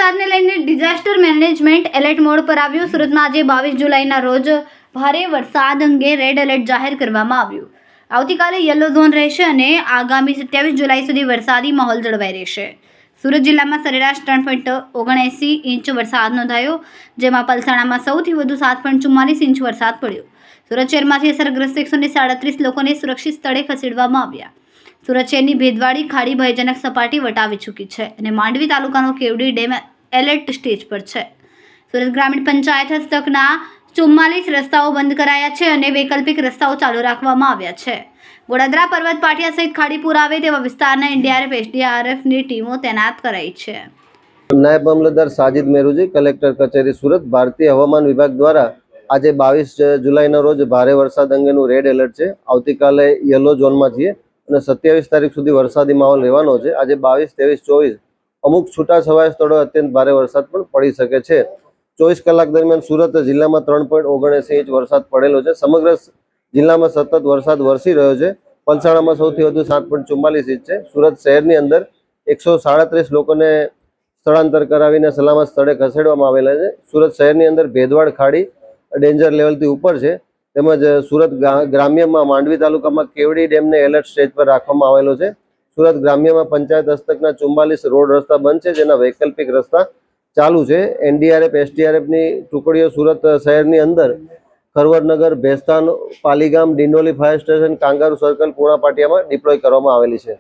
વરસાદને લઈને disaster management alert mode પર આવ્યું। સુરતમાં આજે 22 જુલાઈના રોજ ભારે વરસાદ અંગે રેડ એલર્ટ જાહેર કરવામાં આવ્યું। આવતીકાલે યલો ઝોન રહેશે અને આગામી 27 જુલાઈ સુધી વરસાદી માહોલ જળવાઈ રહેશે। સુરત જિલ્લામાં સરેરાશ 3.79 ઇંચ વરસાદ નોંધાયો, જેમાં પલસાણામાં સૌથી વધુ 7.44 ઇંચ વરસાદ પડ્યો। સુરત શહેરમાંથી અસરગ્રસ્ત 137 લોકોને સુરક્ષિત સ્થળે ખસેડવામાં આવ્યા। સુરત શહેરની ભેદવાડી ખાડી ભયજનક સપાટી વટાવી ચૂકી છે અને માંડવી તાલુકાનો કેવડી ડેમ એલર્ટ સ્ટેજ પર છે। સુરત ગ્રામીણ પંચાયત હસ્તકના 44 રસ્તાઓ બંધ કરાયા છે અને વૈકલ્પિક રસ્તાઓ ચાલુ રાખવામાં આવ્યા છે। ગોડાદરા પર્વત પાટિયા સહિત ખાડી પૂર આવે તેવા વિસ્તારના એનડીઆરએફ એસડીઆરએફની ટીમો તૈનાત કરાઈ છે। નાયબ મામલતદાર સાजिद मेहरुजी, कलेक्टर कचेरी सूरत। भारतीय हवामान विभाग द्वारा आज 22 जुलाई रोज भारे वरसाद अंगेનું रेड एलर्ट है। આવતીકાલે येलो झोन में छीए અને 27 તારીખ સુધી વરસાદી માહોલ રહેવાનો છે। આજે 22, 23, 24 અમુક છૂટાછવાયા સ્થળો અત્યંત ભારે વરસાદ પણ પડી શકે છે। 24 કલાક દરમિયાન સુરત જિલ્લામાં 3.79 ઇંચ વરસાદ પડેલો છે। સમગ્ર જિલ્લામાં સતત વરસાદ વરસી રહ્યો છે। પલસાણામાં સૌથી વધુ 7.44 ઇંચ છે। સુરત શહેરની અંદર 137 લોકોને સ્થળાંતર કરાવીને સલામત સ્થળે ખસેડવામાં આવેલા છે। સુરત શહેરની અંદર ભેદવાડ ખાડી ડેન્જર લેવલથી ઉપર છે, તેમજ સુરત ગ્રામ્યમાં માંડવી તાલુકામાં કેવડી ડેમને એલર્ટ સ્ટેજ પર રાખવામાં આવેલો છે। સુરત ગ્રામ્યમાં પંચાયત હસ્તકના 44 રોડ રસ્તા બંધ છે, જેના વૈકલ્પિક રસ્તા ચાલુ છે। એનડીઆરએફ એસડીઆરએફની ટુકડીઓ સુરત શહેરની અંદર Kharvadnagar, Bhestan, Paligam, Dindoli fire station, kangaroo circle, Puna પાટિયામાં ડિપ્લોય કરવામાં આવેલી છે।